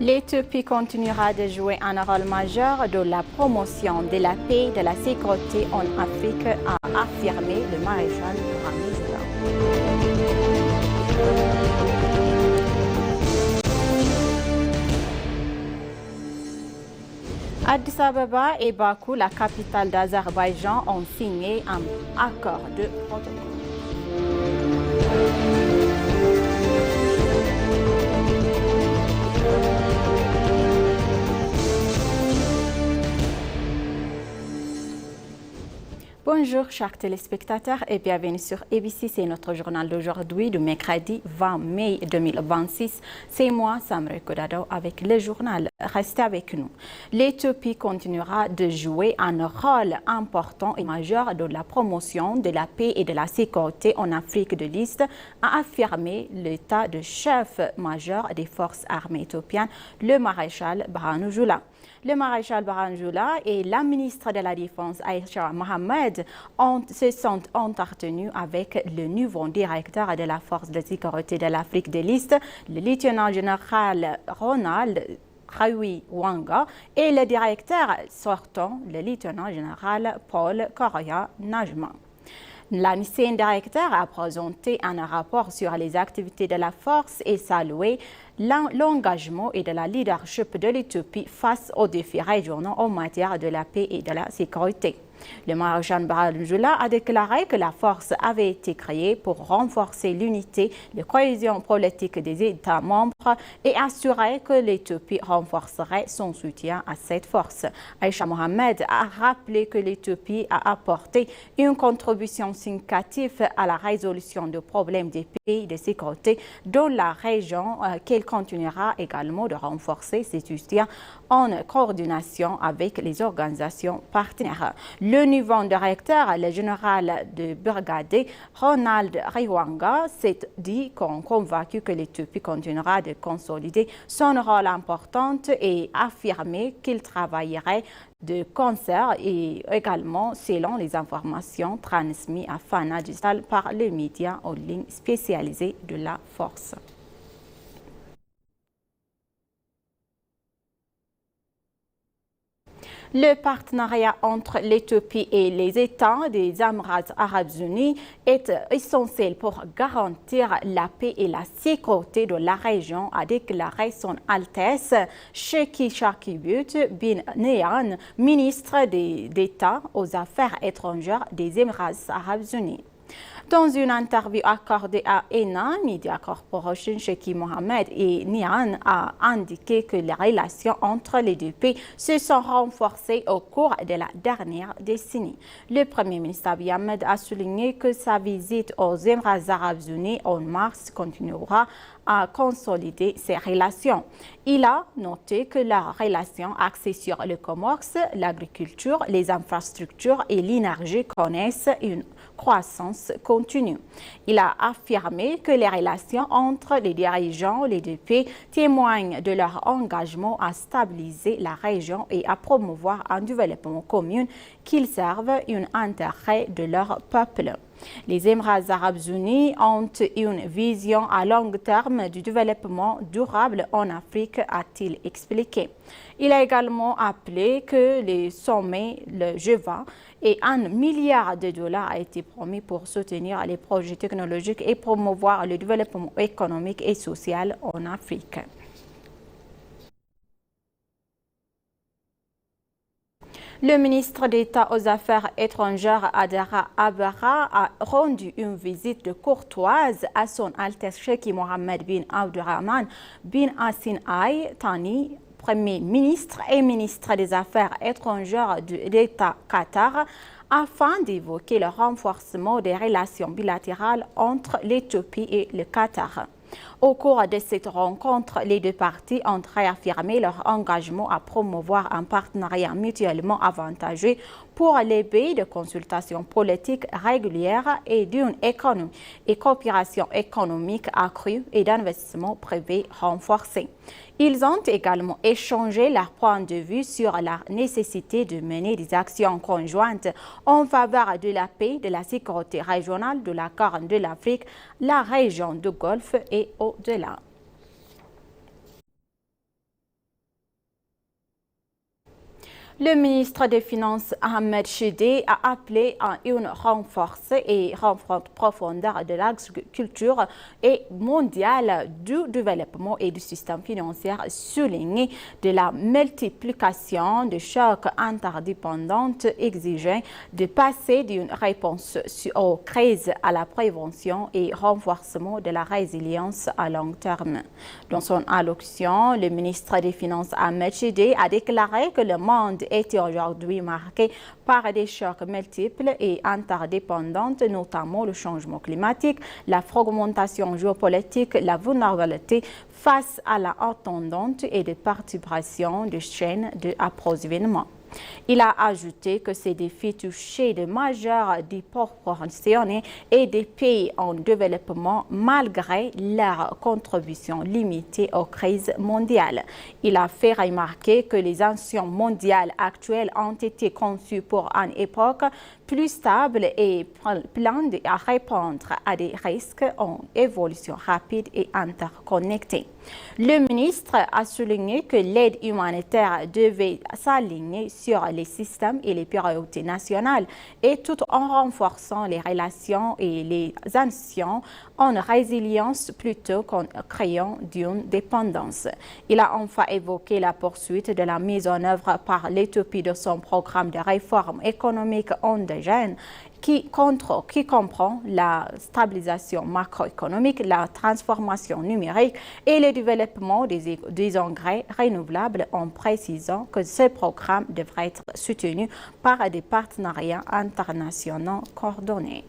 L'Éthiopie continuera de jouer un rôle majeur dans la promotion de la paix et de la sécurité en Afrique, a affirmé le maréchal Burhanjoula. Addis Abeba et Bakou, la capitale d'Azerbaïdjan, ont signé un accord de protocole. Bonjour chers téléspectateurs et bienvenue sur ABC, c'est notre journal d'aujourd'hui, du mercredi 20 mai 2026. C'est moi, Samre Kodado, avec le journal. Restez avec nous. L'Éthiopie continuera de jouer un rôle important et majeur dans la promotion de la paix et de la sécurité en Afrique de l'Est, a affirmé l'état de chef-major des forces armées éthiopiennes, le maréchal Burhanjoula. Le maréchal Burhanjoula et la ministre de la Défense, Aïcha Mohamed, se sont entretenus avec le nouveau directeur de la force de sécurité de l'Afrique de l'Est, le lieutenant-général Ronald Raiwanga, et le directeur sortant, le lieutenant-général Paul Correa Najma. L'ancien directeur a présenté un rapport sur les activités de la force et salué l'engagement et de la leadership de l'Éthiopie face aux défis régionaux en matière de la paix et de la sécurité. Le maréchal Burhanjoula a déclaré que la force avait été créée pour renforcer l'unité, la cohésion politique des États membres et assurer que l'Éthiopie renforcerait son soutien à cette force. Aïcha Mohamed a rappelé que l'Éthiopie a apporté une contribution significative à la résolution des problèmes des pays de sécurité dans la région, qu'elle continuera également de renforcer ses soutiens en coordination avec les organisations partenaires. Le nouveau directeur, le général de brigade Ronald Raiwanga, s'est dit convaincu que l'Éthiopie continuera de consolider son rôle important et affirmé qu'il travaillerait de concert et également selon les informations transmises à Fana Digital par les médias en ligne spécialisés de la force. Le partenariat entre l'Éthiopie et les États des Émirats arabes unis est essentiel pour garantir la paix et la sécurité de la région, a déclaré son Altesse Sheikh Shakibut bin Nahyan, ministre d'État aux Affaires étrangères des Émirats arabes unis. Dans une interview accordée à ENA Media Corporation, Sheikh Mohamed et Nahyan a indiqué que les relations entre les deux pays se sont renforcées au cours de la dernière décennie. Le Premier ministre Abiy Ahmed a souligné que sa visite aux Émirats arabes unis en mars continuera à consolider ces relations. Il a noté que la relation axée sur le commerce, l'agriculture, les infrastructures et l'énergie connaissent une croissance continue. Il a affirmé que les relations entre les dirigeants des deux pays témoignent de leur engagement à stabiliser la région et à promouvoir un développement commun qu'ils servent un intérêt de leur peuple. Les Émirats arabes unis ont une vision à long terme du développement durable en Afrique, a-t-il expliqué. Il a également appelé que le sommet, le G20, et $1 milliard a été promis pour soutenir les projets technologiques et promouvoir le développement économique et social en Afrique. Le ministre d'État aux Affaires étrangères Adara Abara a rendu une visite courtoise à son Altesse Sheikh Mohammed bin Abdurrahman bin Hassan Al Thani, Premier ministre et ministre des Affaires étrangères de l'État Qatar, afin d'évoquer le renforcement des relations bilatérales entre l'Éthiopie et le Qatar. Au cours de cette rencontre, les deux parties ont réaffirmé leur engagement à promouvoir un partenariat mutuellement avantageux pour les pays de consultation politique régulière et d'une économie et coopération économique accrue et d'investissement privé renforcé. Ils ont également échangé leurs points de vue sur la nécessité de mener des actions conjointes en faveur de la paix, de la sécurité régionale, de la Corne de l'Afrique, la région du Golfe et au-delà. Le ministre des Finances, Ahmed Shide, a appelé à une renforcée et profondeur de l'agriculture et mondiale du développement et du système financier, souligné de la multiplication de chocs interdépendants exigeant de passer d'une réponse aux crises à la prévention et renforcement de la résilience à long terme. Dans son allocution, le ministre des Finances, Ahmed Shide, a déclaré que le monde est aujourd'hui marqué par des chocs multiples et interdépendants, notamment le changement climatique, la fragmentation géopolitique, la vulnérabilité face à la haute tendance et des perturbations de chaînes d'approvisionnement. Il a ajouté que ces défis touchaient de majeures proportions et des pays en développement malgré leur contribution limitée aux crises mondiales. Il a fait remarquer que les tensions mondiales actuelles ont été conçues pour une époque plus stable et pleine à répondre à des risques en évolution rapide et interconnectés. Le ministre a souligné que l'aide humanitaire devait s'aligner sur les systèmes et les priorités nationales et tout en renforçant les relations et les actions en résilience plutôt qu'en créant d'une dépendance. Il a enfin évoqué la poursuite de la mise en œuvre par l'Éthiopie de son programme de réforme économique endogène qui comprend la stabilisation macroéconomique, la transformation numérique et le développement des engrais renouvelables, en précisant que ce programme devrait être soutenu par des partenariats internationaux coordonnés.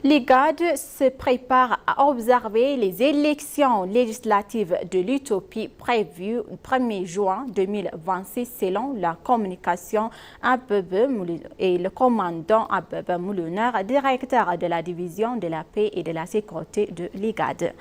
L'IGAD se prépare à observer les élections législatives de l'Éthiopie prévues le 1er juin 2026 selon la communication Abebe et le commandant Abebe Moulouner, directeur de la division de la paix et de la sécurité de l'IGAD.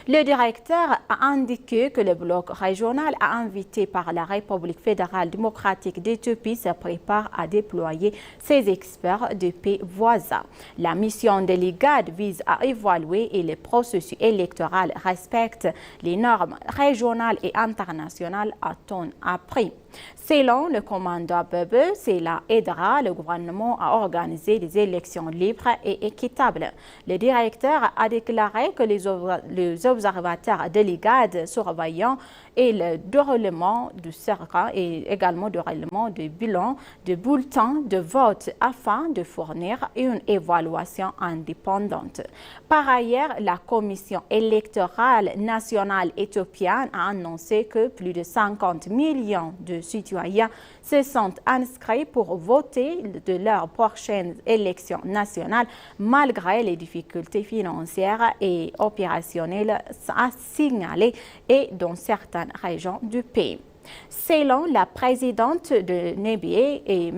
Le directeur a indiqué que le bloc régional invité par la République fédérale démocratique d'Éthiopie se prépare à déployer ses experts de paix voisins. La mission de l'IGAD vise à évaluer et le processus électoral respecte les normes régionales et internationales à ton appris. Selon le commandant Bebe, cela aidera le gouvernement à organiser des élections libres et équitables. Le directeur a déclaré que les observateurs de l'IGAD surveillant et le déroulement du scrutin et également le déroulement du bilan de bulletins de vote afin de fournir une évaluation indépendante. Par ailleurs, la Commission électorale nationale éthiopienne a annoncé que plus de 50 millions de citoyens se sont inscrits pour voter de leurs prochaines élections nationales malgré les difficultés financières et opérationnelles à signaler et dans certaines régions du pays. Selon la présidente de Nebie et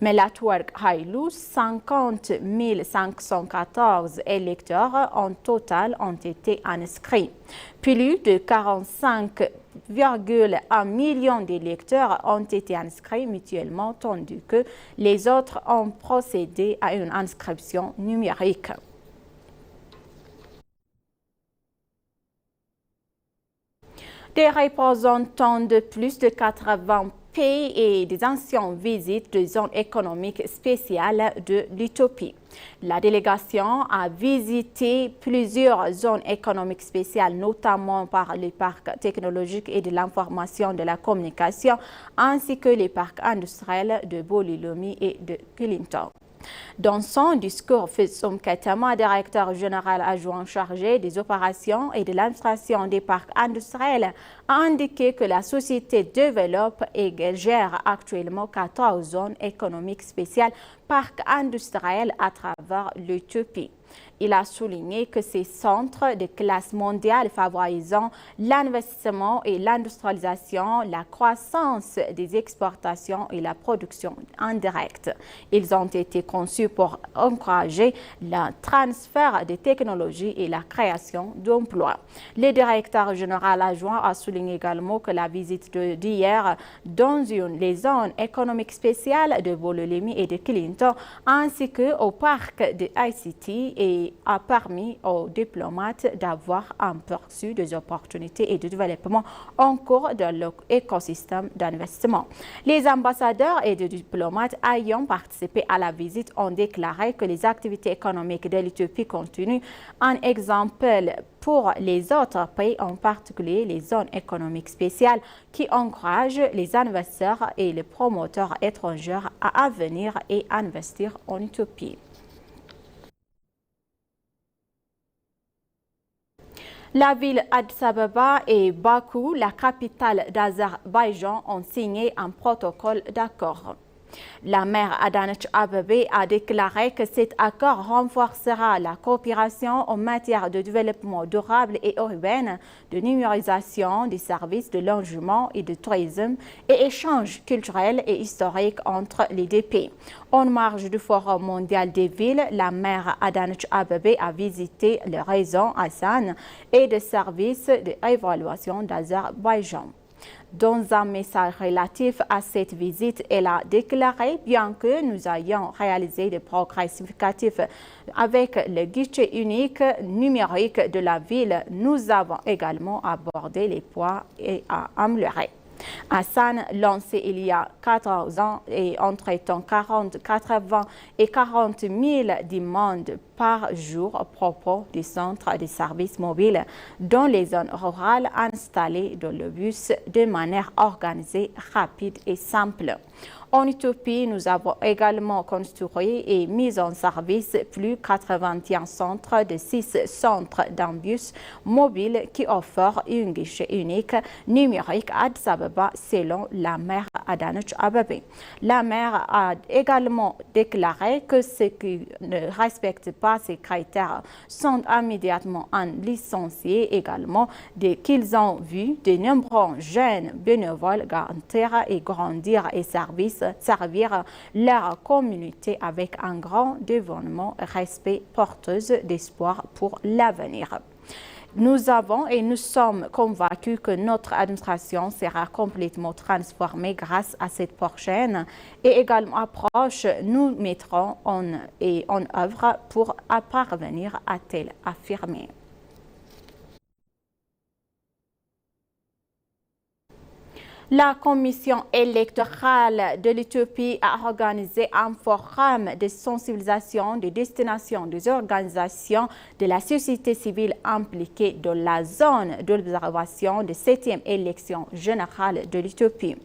Melatwerk Haïlou, 50 514 électeurs en total ont été inscrits. Plus de 45,1 millions d'électeurs ont été inscrits mutuellement, tandis que les autres ont procédé à une inscription numérique. Des représentants de plus de 80 pays et des anciens visitent des zones économiques spéciales de l'Éthiopie. La délégation a visité plusieurs zones économiques spéciales, notamment par les parcs technologiques et de l'information de la communication, ainsi que les parcs industriels de Bolilomi et de Clinton. Dans son discours, Fitsum Ketama, directeur général adjoint chargé des opérations et de l'administration des parcs industriels, a indiqué que la société développe et gère actuellement 14 zones économiques spéciales parcs industriels à travers l'Éthiopie. Il a souligné que ces centres de classe mondiale favorisant l'investissement et l'industrialisation, la croissance des exportations et la production indirecte. Ils ont été conçus pour encourager le transfert de technologies et la création d'emplois. Le directeur général adjoint a souligné également que la visite d'hier dans les zones économiques spéciales de Bololemi et de Clinton ainsi qu'au parc de ICT a permis aux diplomates d'avoir aperçu des opportunités et de développement en cours de l'écosystème d'investissement. Les ambassadeurs et les diplomates ayant participé à la visite ont déclaré que les activités économiques de l'Éthiopie constituent un exemple pour les autres pays, en particulier les zones économiques spéciales qui encouragent les investisseurs et les promoteurs étrangers à venir et investir en Éthiopie. La ville Addis Abeba et Bakou, la capitale d'Azerbaïdjan, ont signé un protocole d'accord. La maire Adanesh Abebe a déclaré que cet accord renforcera la coopération en matière de développement durable et urbain, de numérisation des services de logement et de tourisme et échanges culturels et historiques entre les deux pays. En marge du Forum mondial des villes, la maire Adanesh Abebe a visité le réseau Hassan et des services d'évaluation d'Azerbaïdjan. Dans un message relatif à cette visite, elle a déclaré « Bien que nous ayons réalisé des progrès significatifs avec le guichet unique numérique de la ville, nous avons également abordé les points à améliorer. » Hassan, lancé il y a 14 ans et entre-temps 80 et 40 000 demandes par jour à propos des centres de services mobiles dans les zones rurales installées dans le bus de manière organisée, rapide et simple. En Éthiopie, nous avons également construit et mis en service plus de 81 centres de 6 centres d'un bus mobile qui offrent un guichet unique numérique à Addis Abeba selon la maire Adanesh Abebe. La maire a également déclaré que ceux qui ne respectent pas ces critères sont immédiatement licenciés également dès qu'ils ont vu de nombreux jeunes bénévoles garantir et grandir et servir leur communauté avec un grand dévouement et respect porteuse d'espoir pour l'avenir. Nous avons et nous sommes convaincus que notre administration sera complètement transformée grâce à cette prochaine et également approche. Nous mettrons en œuvre pour parvenir à-t-elle affirmé. La Commission électorale de l'Éthiopie a organisé un forum de sensibilisation de destination des organisations de la société civile impliquées dans la zone d'observation de 7e élection générale de l'Éthiopie.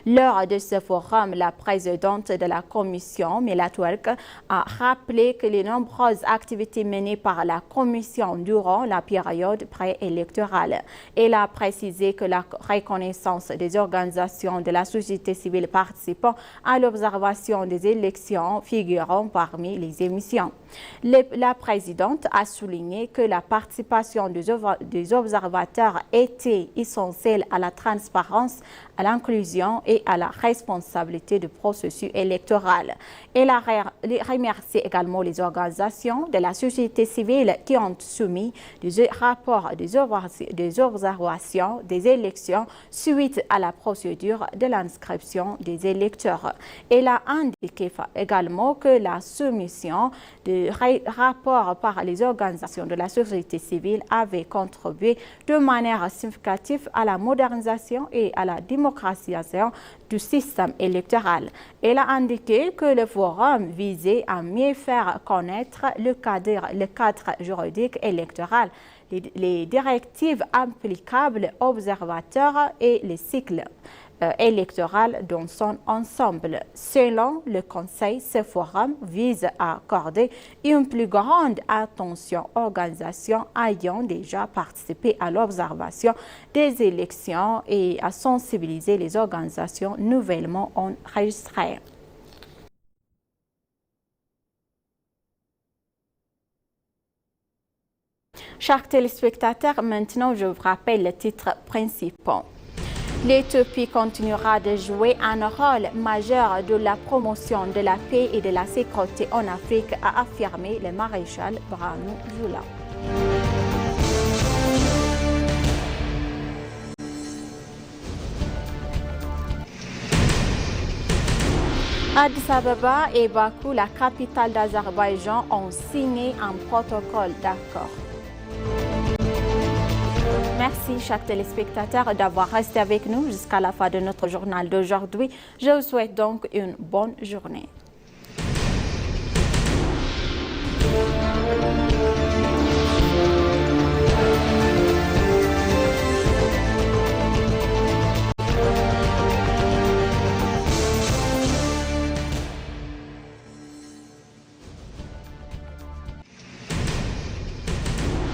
Lors de ce forum, la présidente de la commission, Melatwerk, a rappelé que les nombreuses activités menées par la commission durant la période préélectorale. Elle a précisé que la reconnaissance des organisations de la société civile participant à l'observation des élections figurant parmi les émissions. La présidente a souligné que la participation des observateurs était essentielle à la transparence, à l'inclusion et à la responsabilité du processus électoral. Elle a remercié également les organisations de la société civile qui ont soumis des rapports des observations des élections suite à la procédure de l'inscription des électeurs. Elle a indiqué également que la soumission des rapports par les organisations de la société civile avait contribué de manière significative à la modernisation et à la démocratisation du système électoral. Elle a indiqué que le forum visait à mieux faire connaître le cadre juridique électoral, les directives applicables aux observateurs et les cycles électoral dans son ensemble. Selon le Conseil, ce forum vise à accorder une plus grande attention aux organisations ayant déjà participé à l'observation des élections et à sensibiliser les organisations nouvellement enregistrées. Chers téléspectateurs, maintenant je vous rappelle les titres principaux. L'Éthiopie continuera de jouer un rôle majeur de la promotion de la paix et de la sécurité en Afrique, a affirmé le maréchal Brano Jula. Addis Abeba et Bakou, la capitale d'Azerbaïdjan, ont signé un protocole d'accord. Merci, chers téléspectateurs, d'avoir resté avec nous jusqu'à la fin de notre journal d'aujourd'hui. Je vous souhaite donc une bonne journée.